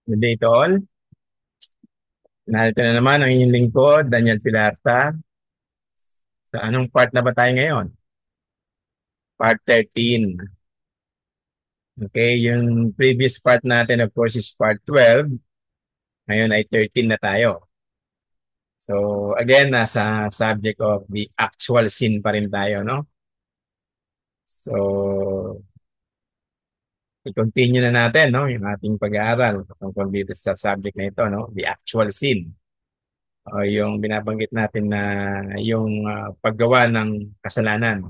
Good day to all. Narito na naman ang inyong lingkod, Daniel Pilarta. Sa anong part na ba tayo ngayon? Part 13. Okay, yung previous part natin of course is part 12. Ngayon ay 13 na tayo. So again, nasa subject of the actual sin pa rin tayo, no? So i-continue na natin, no, yung ating pag-aaral tungkol dito sa subject na ito, no? The actual sin. O yung binabanggit natin na yung paggawa ng kasalanan,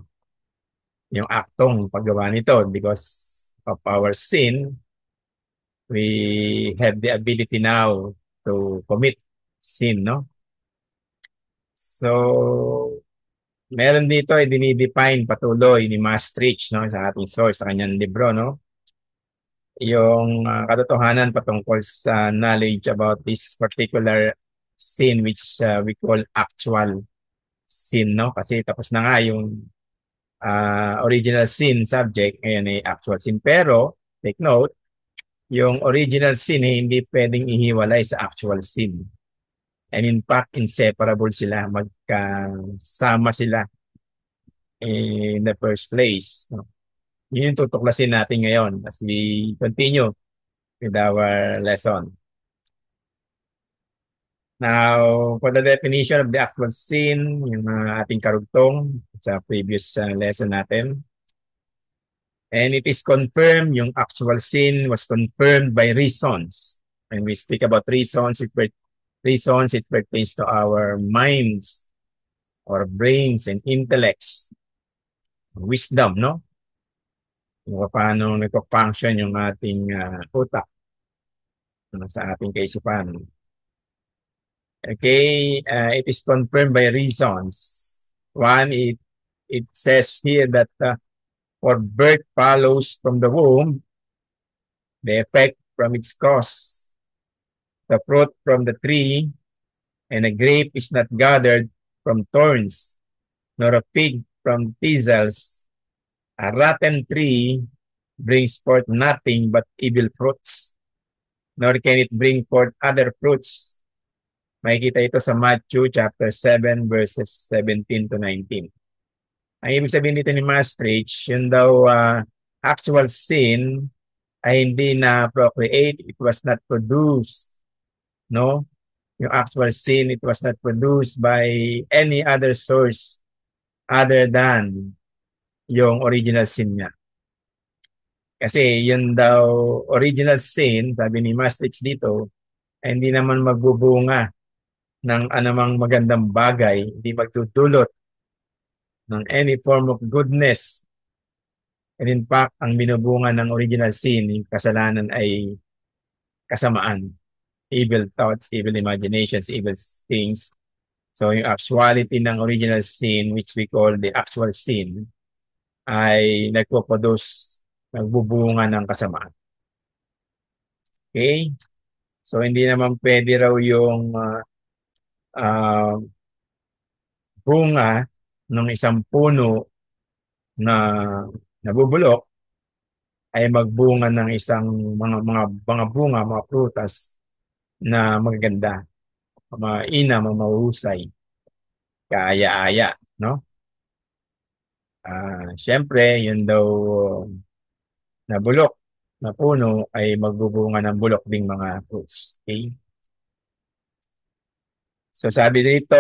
yung aktong paggawa nito because of our sin, we have the ability now to commit sin, no? So, meron dito ay dinidefine patuloy ni Maastricht, no, sa ating source, sa kanyang libro, no? Yung katotohanan patungkol sa knowledge about this particular sin which we call actual sin, no? Kasi tapos na nga yung original sin subject, ngayon ay actual sin. Pero, take note, yung original sin hindi pwedeng ihiwalay sa actual sin. And in fact, inseparable sila, magkasama sila in the first place. No? Yun yung tutuklasin natin ngayon as we continue with our lesson. Now, for the definition of the actual sin, yung ating karugtong sa previous lesson natin, and it is confirmed, yung actual sin was confirmed by reasons. When we speak about reasons, it pertains to our minds, our brains and intellects, wisdom, no? Yung paano nagpo-function yung ating utak sa ating kaisipan. Okay, it is confirmed by reasons. One, it says here that for birth follows from the womb, the effect from its cause, the fruit from the tree, and a grape is not gathered from thorns, nor a fig from thistles. A rotten tree brings forth nothing but evil fruits, nor can it bring forth other fruits. Makikita ito sa Matthew chapter 7 verses 17 to 19. Ang ibig sabihin dito ni Maastricht, yun daw actual sin ay hindi na procreate, it was not produced, no? Yung actual sin, it was not produced by any other source other than yung original sin niya. Kasi yun daw original sin, sabi ni Maastricht dito, ay hindi naman magbubunga ng anumang magandang bagay, hindi magdudulot ng any form of goodness. And in fact, ang binubunga ng original sin, yung kasalanan ay kasamaan. Evil thoughts, evil imaginations, evil things. So yung actuality ng original sin, which we call the actual sin, ay nagpo-produce, nagbubunga ng kasamaan. Okay? So hindi naman pwede raw yung bunga ng isang puno na nabubulok ay magbunga ng isang mga bunga, mga prutas na magaganda, mainam, mahusay, kaaya-aya, no? Siyempre, yun daw na bulok na puno ay magbubunga ng bulok ding mga fruits. Okay? So sabi dito,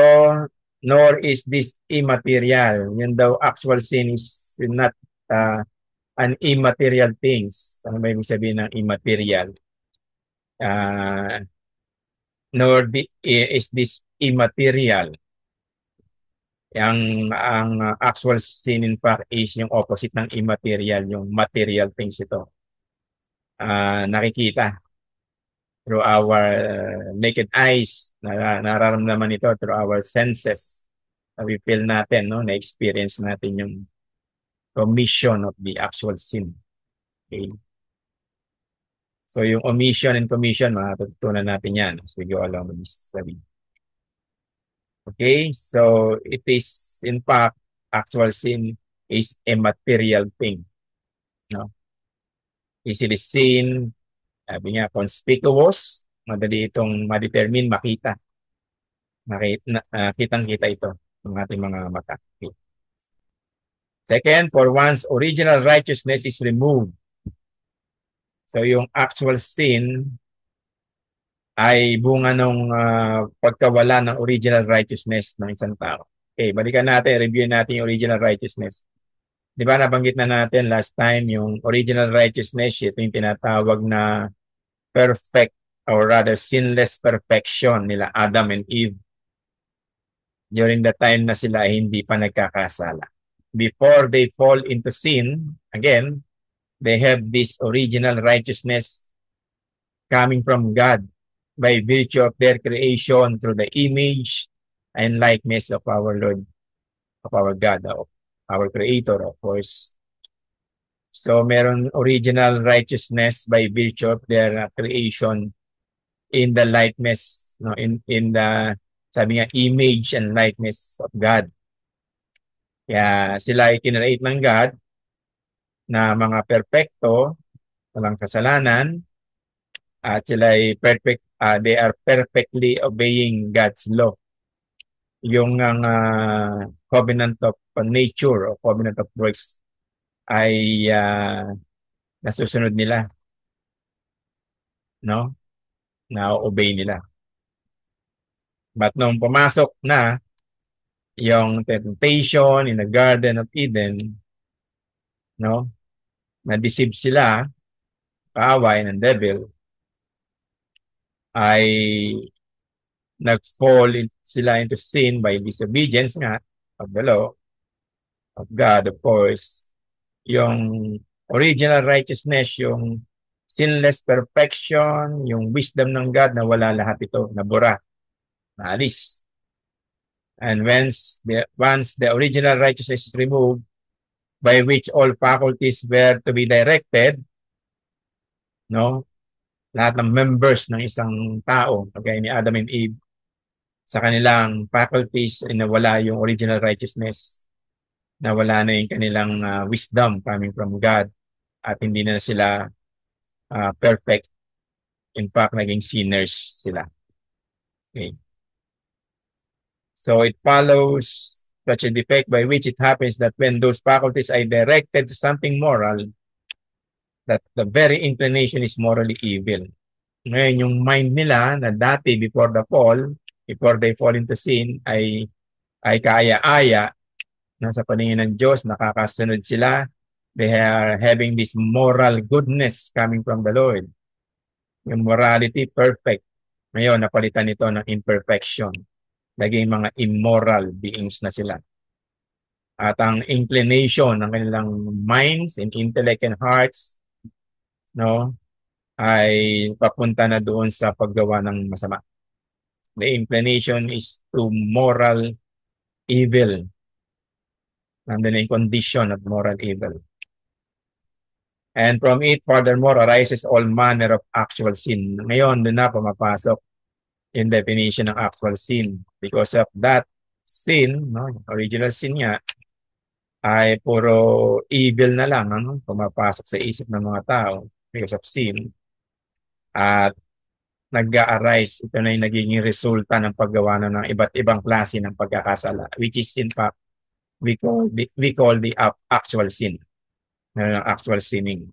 nor is this immaterial. Yun daw actual sin is not an immaterial things. Ano ba ibig sabihin ng immaterial? Is this immaterial. Ang actual sin in fact is yung opposite ng immaterial, yung material things ito. Nakikita through our naked eyes, nararamdaman ito through our senses. We feel natin, no? Na-experience natin yung commission of the actual sin. Okay? So yung omission and commission, matututunan natin yan as we go along with this study. Okay, so it is in fact, actual sin is a material thing. No? Easily seen, Sabi niya, conspicuous, madali itong ma-determine, makita. Kitang-kita ito ng ating mga mata. Okay. Second, for one's original righteousness is removed. So yung actual sin ay bunga ng pagkawala ng original righteousness ng isang tao. Okay, balikan natin, review natin yung original righteousness. Di ba nabanggit na natin last time yung original righteousness, ito yung tinatawag na perfect or rather sinless perfection nila Adam and Eve during the time na sila ay hindi pa nagkakasala. Before they fall into sin, again, they have this original righteousness coming from God by virtue of their creation through the image and likeness of our Lord, of our God, of our Creator, of course. So, meron original righteousness by virtue of their creation in the likeness, no, in the, sabi nga, image and likeness of God. Kaya sila ay kinreate ng God na mga perpekto, walang kasalanan, at sila ay perfect, they are perfectly obeying God's law. Yung covenant of nature o covenant of works ay nasusunod nila, no? Na-obey nila. But nung pumasok na yung temptation in the Garden of Eden, no? Na-deceive sila, kaaway ng devil, ay nag-fall sila into sin by disobedience nga of the law of God, of course. Yung original righteousness, yung sinless perfection, yung wisdom ng God na wala lahat ito, nabura, naalis. And once the original righteousness is removed, by which all faculties were to be directed, no? Lahat ng members ng isang tao, kagaya ni Adam and Eve, sa kanilang faculties ay nawala yung original righteousness, nawala na yung kanilang wisdom coming from God, at hindi na sila perfect. In fact, naging sinners sila. Okay. So it follows such a defect by which it happens that when those faculties are directed to something moral, that the very inclination is morally evil. Ngayon, yung mind nila na dati before the fall, before they fall into sin, ay kaaya-aya, sa paningin ng Diyos, nakakasunod sila. They are having this moral goodness coming from the Lord. Yung morality, perfect. Ngayon, napalitan ito ng imperfection. Naging mga immoral beings na sila. At ang inclination ng kanilang minds and intellect and hearts, no, ay papunta na doon sa paggawa ng masama. The inclination is to moral evil. Nandun yung condition of moral evil. And from it, furthermore, arises all manner of actual sin. Ngayon, doon na pumapasok in definition ng actual sin. Because of that sin, no, original sin nga, ay puro evil na lang, ano, pumapasok sa isip ng mga tao because of sin. At nag-a-arise, ito na yung nagiging resulta ng paggawa ng iba't ibang klase ng pagkakasala, which is in fact, we call the actual sin. Actual sinning.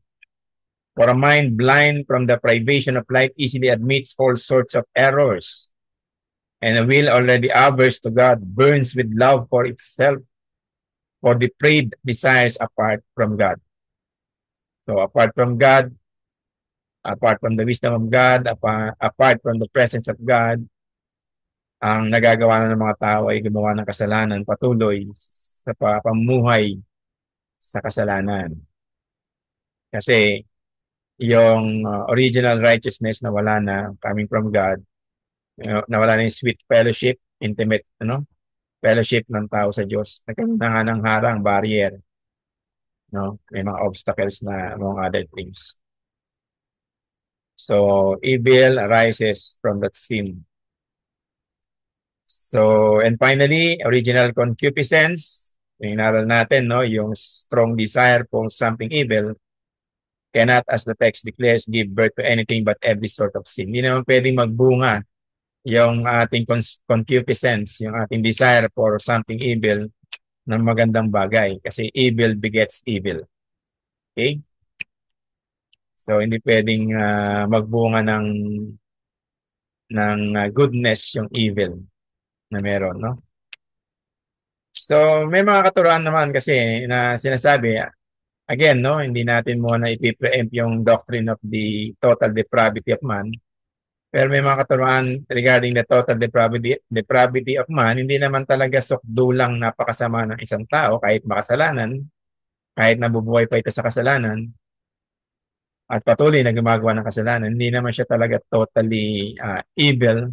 For a mind blind from the privation of light easily admits all sorts of errors, and a will already averse to God burns with love for itself, for depraved desires apart from God. So apart from God, apart from the wisdom of God, apart from the presence of God, ang nagagawa ng mga tao ay gumawa ng kasalanan patuloy sa pamumuhay sa kasalanan. Kasi yung original righteousness na wala na coming from God, nawala na yung sweet fellowship, intimate fellowship ng tao sa Diyos. Nagkaroon na nga ng harang, barrier. No? May mga obstacles na among other things. So, evil arises from that sin. So, and finally, original concupiscence. Yung inaral natin, no? Yung strong desire for something evil cannot, as the text declares, give birth to anything but every sort of sin. Hindi naman pwedeng magbunga yung ating concupiscence, yung ating desire for something evil ng magandang bagay. Kasi evil begets evil. Okay? So, hindi pwedeng magbunga ng goodness yung evil na meron, no? So, may mga katuruan naman kasi na sinasabi, again, no, hindi natin muna ipi-preempt yung doctrine of the total depravity of man. Pero may mga katuruan regarding the total depravity of man, hindi naman talaga sukdulang napakasama ng isang tao kahit makasalanan, kahit nabubuhay pa ito sa kasalanan, at patuloy na gumagawa ng kasalanan, hindi naman siya talaga totally evil.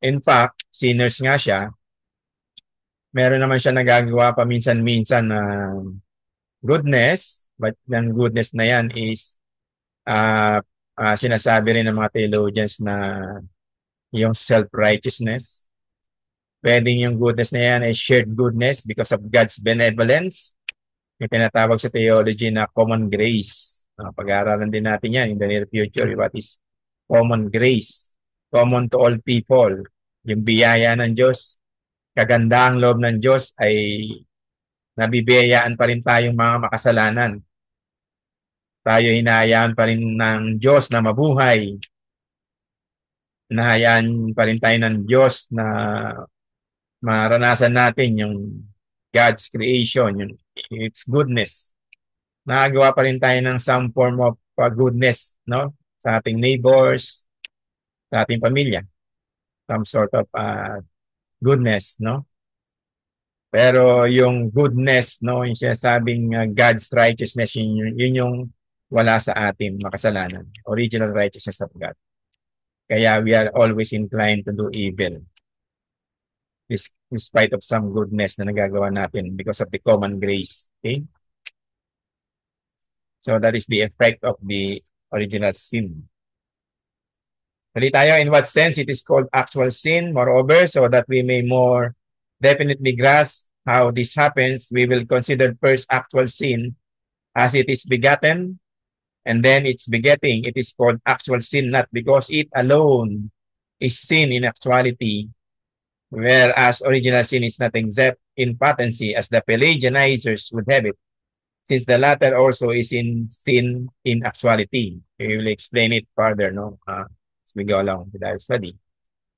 In fact, sinners nga siya. Meron naman siya nagagawa paminsan-minsan na goodness, but yung goodness na yan is sinasabi rin ng mga theologians na yung self-righteousness. Pwedeng yung goodness na yan ay shared goodness because of God's benevolence. Yung tinatawag sa theology na common grace. Pag-aaralan din natin yan in the near future. What is common grace? Common to all people. Yung biyaya ng Diyos, kagandaang loob ng Diyos ay nabibiyayaan pa rin tayong mga makasalanan. Tayo hinahayaan pa rin ng Diyos na mabuhay. Hinahayaan pa rin tayo ng Diyos na maranasan natin yung God's creation, yung its goodness. Nakagawa pa rin tayo ng some form of goodness, no? Sa ating neighbors, sa ating pamilya. Some sort of goodness, no? Pero yung goodness, no, yung sinasabing God's righteousness, yun yung wala sa atin, makasalanan. Original righteousness of God. Kaya we are always inclined to do evil. Despite of some goodness na nagagawa natin because of the common grace. Okay? So that is the effect of the original sin. Tuloy tayo, in what sense it is called actual sin, moreover, so that we may more definitely grasp how this happens, we will consider first actual sin as it is begotten, and then its begetting. It is called actual sin not because it alone is sin in actuality, whereas original sin is not exempt in potency as the Pelagianizers would have it, since the latter also is in sin in actuality. We will explain it further, no, as we go along with our study.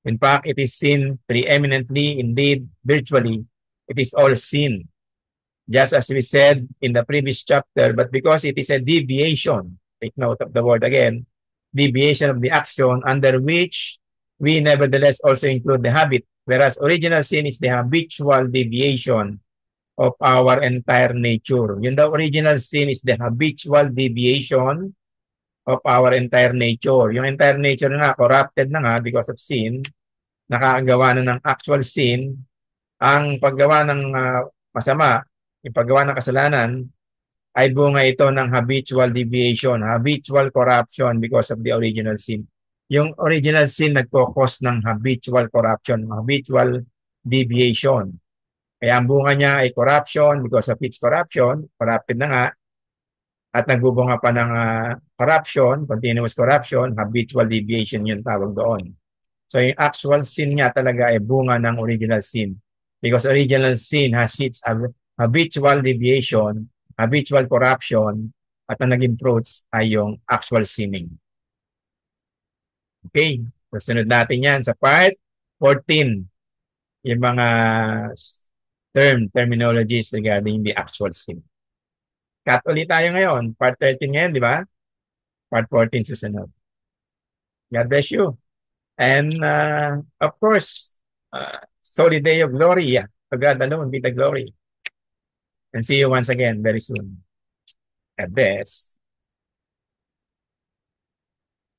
In fact, it is sin preeminently, indeed, virtually, it is all sin. Just as we said in the previous chapter, but because it is a deviation, take note of the word again, deviation of the action under which we nevertheless also include the habit, whereas original sin is the habitual deviation of our entire nature. Yun daw, original sin is the habitual deviation of our entire nature. Yung entire nature na corrupted na nga because of sin, nakagawa na ng actual sin, ang paggawa ng masama, yung paggawa ng kasalanan, ay bunga ito ng habitual deviation, habitual corruption because of the original sin. Yung original sin nagpo-cause ng habitual corruption, habitual deviation. Kaya ang bunga niya ay corruption because of its corruption, corrupted na nga, at nagbubunga pa ng corruption, continuous corruption, habitual deviation yung tawag doon. So yung actual sin niya talaga ay bunga ng original sin. Because original sin has its habitual deviation, habitual corruption, at ang naging fruits ay yung actual sinning. Okay, sunod natin yan sa part 14. Yung mga terminologies regarding the actual sin. Cut ulit tayo ngayon. Part 13 ngayon, di ba? Part 14 susunod. God bless you. And of course, solid day of glory. Yeah. To God alone be the glory. And see you once again very soon. God bless.